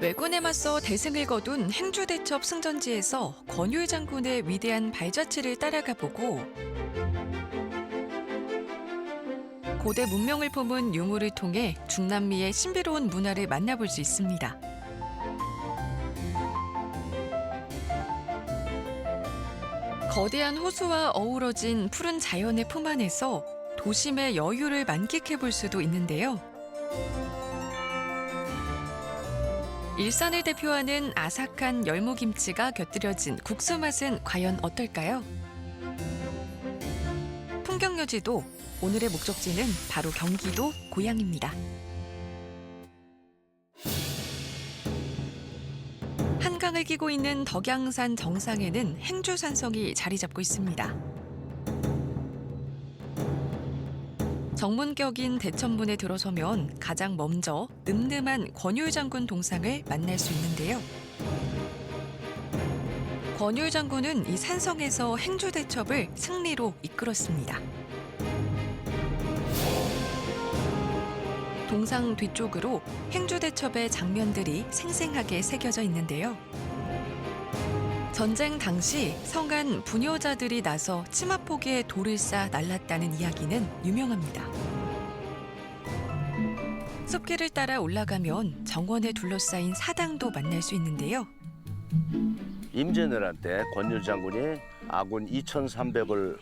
왜군에 맞서 대승을 거둔 행주대첩 승전지에서 권율 장군의 위대한 발자취를 따라가 보고 고대 문명을 품은 유물을 통해 중남미의 신비로운 문화를 만나볼 수 있습니다. 거대한 호수와 어우러진 푸른 자연의 품 안에서 도심의 여유를 만끽해 볼 수도 있는데요. 일산을 대표하는 아삭한 열무김치가 곁들여진 국수 맛은 과연 어떨까요? 풍경여지도 오늘의 목적지는 바로 경기도 고양입니다. 한강을 끼고 있는 덕양산 정상에는 행주산성이 자리 잡고 있습니다. 정문격인 대천문에 들어서면 가장 먼저 늠름한 권율 장군 동상을 만날 수 있는데요. 권율 장군은 이 산성에서 행주대첩을 승리로 이끌었습니다. 동상 뒤쪽으로 행주대첩의 장면들이 생생하게 새겨져 있는데요. 전쟁 당시 성안 부녀자들이 나서 치마폭에 돌을 쌓아 날랐다는 이야기는 유명합니다. 숲길을 따라 올라가면 정원에 둘러싸인 사당도 만날 수 있는데요. 임진왜란 때 권율 장군이 아군 2,300을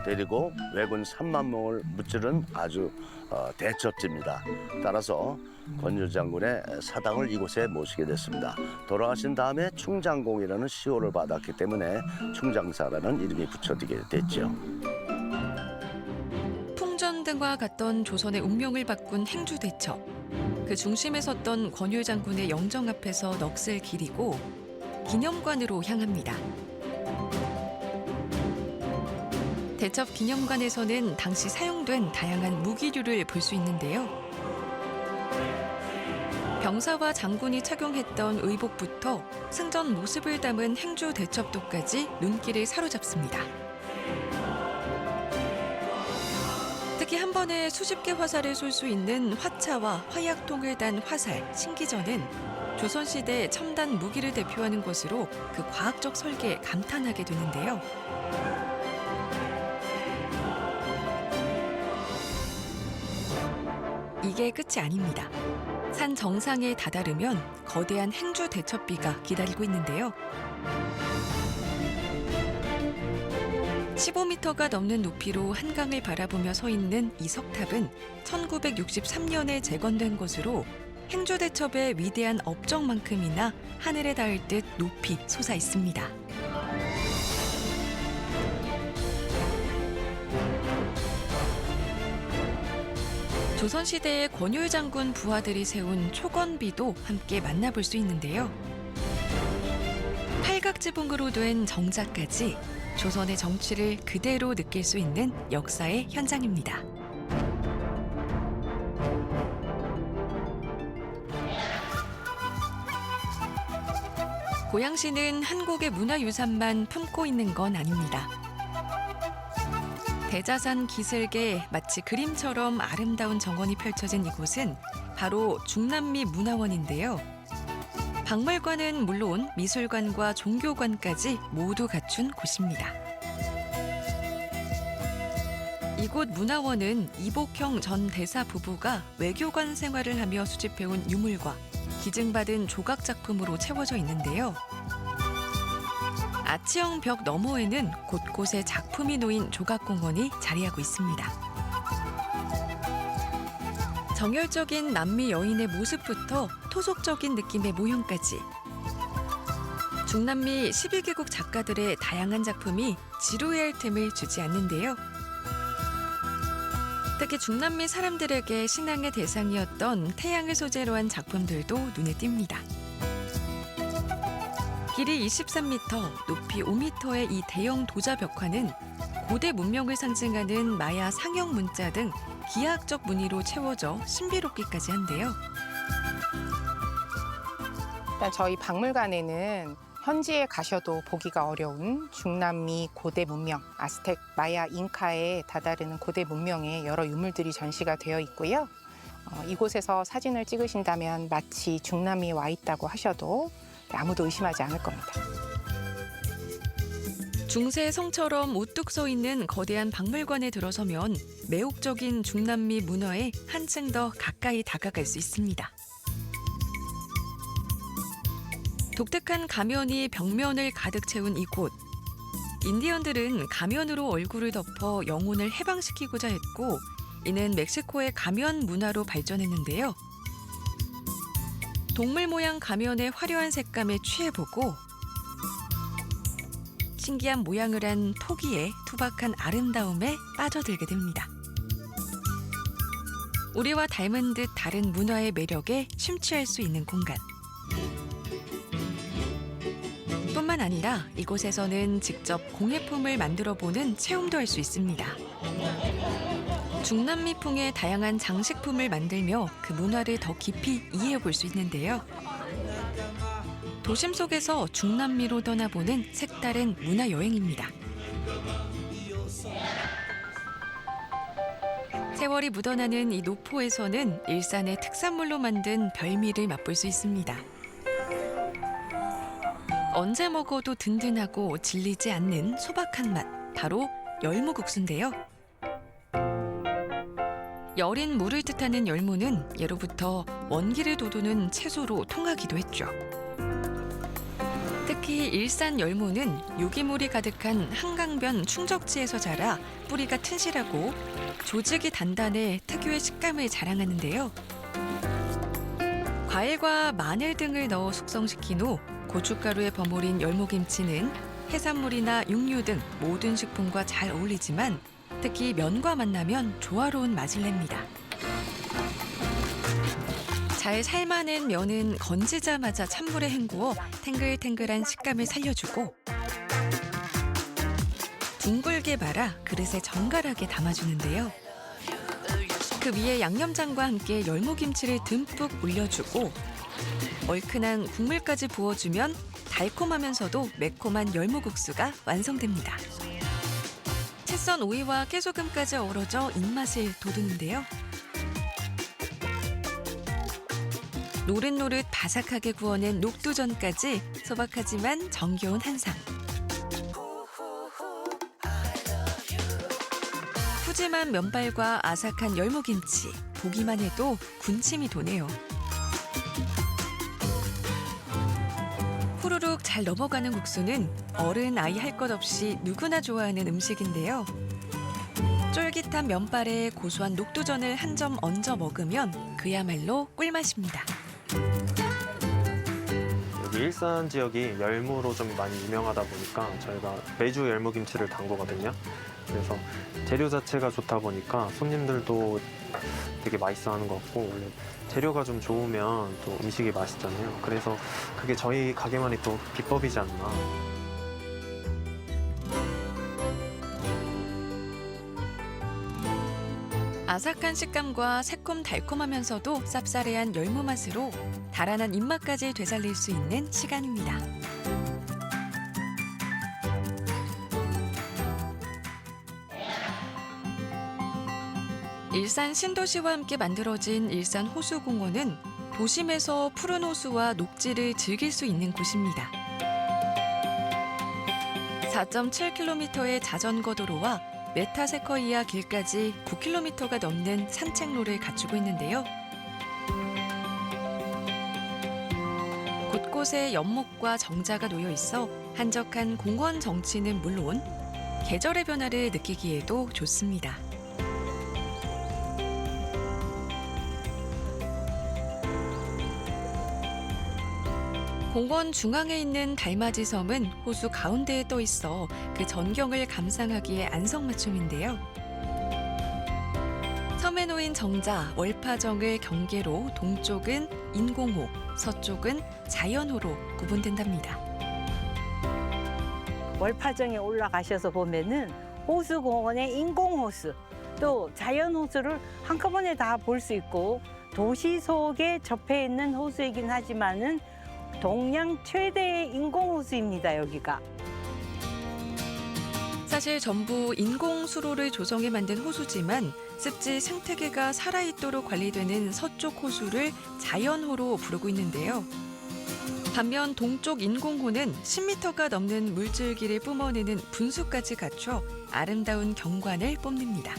데리고 왜군 3만 명을 무찌른 아주 대첩지입니다. 따라서 권율 장군의 사당을 이곳에 모시게 됐습니다. 돌아가신 다음에 충장공이라는 시호를 받았기 때문에 충장사라는 이름이 붙여지게 됐죠. 풍전등과 같던 조선의 운명을 바꾼 행주대첩. 그 중심에 섰던 권율 장군의 영정 앞에서 넋을 기리고 기념관으로 향합니다. 대첩 기념관에서는 당시 사용된 다양한 무기류를 볼 수 있는데요. 병사와 장군이 착용했던 의복부터 승전 모습을 담은 행주 대첩도까지 눈길을 사로잡습니다. 특히 한 번에 수십 개 화살을 쏠 수 있는 화차와 화약통을 단 화살, 신기전은 조선시대 첨단 무기를 대표하는 것으로 그 과학적 설계에 감탄하게 되는데요. 이게 끝이 아닙니다. 산 정상에 다다르면 거대한 행주 대첩비가 기다리고 있는데요. 15m가 넘는 높이로 한강을 바라보며 서 있는 이 석탑은 1963년에 재건된 것으로 행주 대첩의 위대한 업적만큼이나 하늘에 닿을 듯 높이 솟아 있습니다. 조선시대의 권율 장군 부하들이 세운 초건비도 함께 만나볼 수 있는데요. 팔각지붕으로 된 정자까지 조선의 정취를 그대로 느낄 수 있는 역사의 현장입니다. 고양시는 한국의 문화유산만 품고 있는 건 아닙니다. 대자산 기슭에 마치 그림처럼 아름다운 정원이 펼쳐진 이곳은 바로 중남미 문화원인데요. 박물관은 물론 미술관과 종교관까지 모두 갖춘 곳입니다. 이곳 문화원은 이복형 전 대사 부부가 외교관 생활을 하며 수집해온 유물과 기증받은 조각 작품으로 채워져 있는데요. 아치형 벽 너머에는 곳곳에 작품이 놓인 조각공원이 자리하고 있습니다. 정열적인 남미 여인의 모습부터 토속적인 느낌의 모형까지 중남미 12개국 작가들의 다양한 작품이 지루해할 틈을 주지 않는데요. 특히 중남미 사람들에게 신앙의 대상이었던 태양을 소재로 한 작품들도 눈에 띕니다. 길이 23m, 높이 5m의 이 대형 도자 벽화는 고대 문명을 상징하는 마야 상형 문자 등 기하학적 무늬로 채워져 신비롭기까지 한데요. 일단 저희 박물관에는 현지에 가셔도 보기가 어려운 중남미 고대 문명, 아스텍, 마야, 잉카에 다다르는 고대 문명의 여러 유물들이 전시가 되어 있고요. 이곳에서 사진을 찍으신다면 마치 중남미에 와 있다고 하셔도 아무도 의심하지 않을 겁니다. 중세 성처럼 우뚝 서 있는 거대한 박물관에 들어서면 매혹적인 중남미 문화에 한층 더 가까이 다가갈 수 있습니다. 독특한 가면이 벽면을 가득 채운 이곳. 인디언들은 가면으로 얼굴을 덮어 영혼을 해방시키고자 했고, 이는 멕시코의 가면 문화로 발전했는데요. 동물 모양 가면의 화려한 색감에 취해보고 신기한 모양을 한 토기의 투박한 아름다움에 빠져들게 됩니다. 우리와 닮은 듯 다른 문화의 매력에 심취할 수 있는 공간. 뿐만 아니라 이곳에서는 직접 공예품을 만들어보는 체험도 할 수 있습니다. 중남미풍의 다양한 장식품을 만들며 그 문화를 더 깊이 이해해 볼 수 있는데요. 도심 속에서 중남미로 떠나보는 색다른 문화 여행입니다. 세월이 묻어나는 이 노포에서는 일산의 특산물로 만든 별미를 맛볼 수 있습니다. 언제 먹어도 든든하고 질리지 않는 소박한 맛, 바로 열무국수인데요. 여린 물을 뜻하는 열무는 예로부터 원기를 돋우는 채소로 통하기도 했죠. 특히 일산 열무는 유기물이 가득한 한강변 충적지에서 자라 뿌리가 튼실하고 조직이 단단해 특유의 식감을 자랑하는데요. 과일과 마늘 등을 넣어 숙성시킨 후 고춧가루에 버무린 열무김치는 해산물이나 육류 등 모든 식품과 잘 어울리지만 특히 면과 만나면 조화로운 맛을 냅니다. 잘 삶아낸 면은 건지자마자 찬물에 헹구어 탱글탱글한 식감을 살려주고 둥글게 말아 그릇에 정갈하게 담아주는데요. 그 위에 양념장과 함께 열무김치를 듬뿍 올려주고 얼큰한 국물까지 부어주면 달콤하면서도 매콤한 열무국수가 완성됩니다. 채썬 오이와 깨소금까지 어우러져 입맛을 돋우는데요. 노릇노릇 바삭하게 구워낸 녹두전까지 소박하지만 정겨운 한상. 푸짐한 면발과 아삭한 열무김치, 보기만 해도 군침이 도네요. 후루룩 잘 넘어가는 국수는 어른 아이 할 것 없이 누구나 좋아하는 음식인데요. 쫄깃한 면발에 고소한 녹두전을 한 점 얹어 먹으면 그야말로 꿀맛입니다. 여기 일산 지역이 열무로 좀 많이 유명하다 보니까 저희가 매주 열무김치를 담그거든요. 그래서 재료 자체가 좋다 보니까 손님들도 되게 맛있어하는 것 같고, 원래 재료가 좀 좋으면 또 음식이 맛있잖아요. 그래서 그게 저희 가게만의 또 비법이지 않나. 아삭한 식감과 새콤달콤하면서도 쌉싸래한 열무 맛으로 달아난 입맛까지 되살릴 수 있는 시간입니다. 일산 신도시와 함께 만들어진 일산 호수공원은 도심에서 푸른 호수와 녹지를 즐길 수 있는 곳입니다. 4.7km의 자전거 도로와 메타세커이아 길까지 9km가 넘는 산책로를 갖추고 있는데요. 곳곳에 연목과 정자가 놓여 있어 한적한 공원 정취는 물론 계절의 변화를 느끼기에도 좋습니다. 공원 중앙에 있는 달맞이 섬은 호수 가운데에 떠 있어 그 전경을 감상하기에 안성맞춤인데요. 섬에 놓인 정자, 월파정을 경계로 동쪽은 인공호, 서쪽은 자연호로 구분된답니다. 월파정에 올라가셔서 보면은 호수공원의 인공호수, 또 자연호수를 한꺼번에 다 볼 수 있고, 도시 속에 접해 있는 호수이긴 하지만은 동양 최대의 인공호수입니다, 여기가. 사실 전부 인공 수로를 조성해 만든 호수지만 습지 생태계가 살아있도록 관리되는 서쪽 호수를 자연호로 부르고 있는데요. 반면 동쪽 인공호는 10m가 넘는 물줄기를 뿜어내는 분수까지 갖춰 아름다운 경관을 뽐냅니다.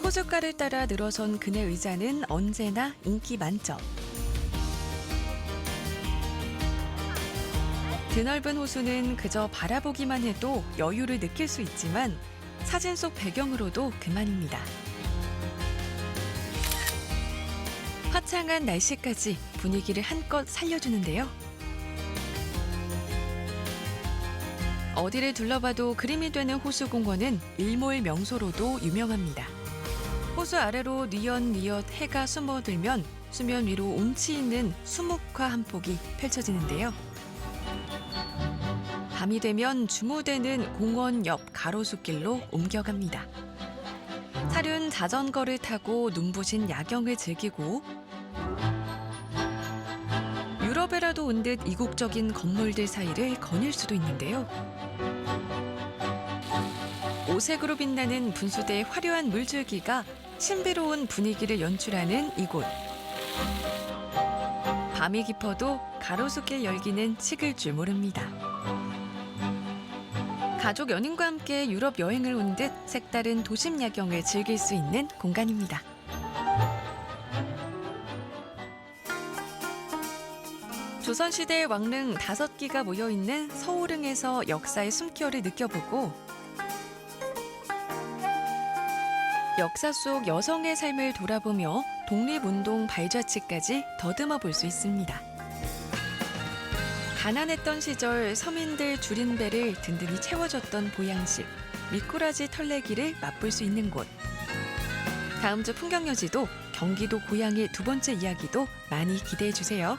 호숫가를 따라 늘어선 그네 의자는 언제나 인기 만점. 드넓은 호수는 그저 바라보기만 해도 여유를 느낄 수 있지만 사진 속 배경으로도 그만입니다. 화창한 날씨까지 분위기를 한껏 살려주는데요. 어디를 둘러봐도 그림이 되는 호수공원은 일몰 명소로도 유명합니다. 호수 아래로 뉘엿뉘엿 해가 숨어들면 수면 위로 운치 있는 수묵화 한 폭이 펼쳐지는데요. 밤이 되면 주무되는 공원 옆 가로수길로 옮겨갑니다. 사륜 자전거를 타고 눈부신 야경을 즐기고 유럽에라도 온 듯 이국적인 건물들 사이를 거닐 수도 있는데요. 오색으로 빛나는 분수대의 화려한 물줄기가 신비로운 분위기를 연출하는 이곳. 밤이 깊어도 가로수길 열기는 식을 줄 모릅니다. 가족 연인과 함께 유럽 여행을 온 듯 색다른 도심 야경을 즐길 수 있는 공간입니다. 조선시대 왕릉 5기가 모여있는 서호릉에서 역사의 숨결을 느껴보고 역사 속 여성의 삶을 돌아보며 독립운동 발자취까지 더듬어 볼 수 있습니다. 가난했던 시절 서민들 줄인 배를 든든히 채워줬던 보양식, 미꾸라지 털레기를 맛볼 수 있는 곳. 다음 주 풍경여지도 경기도 고향의 두 번째 이야기도 많이 기대해 주세요.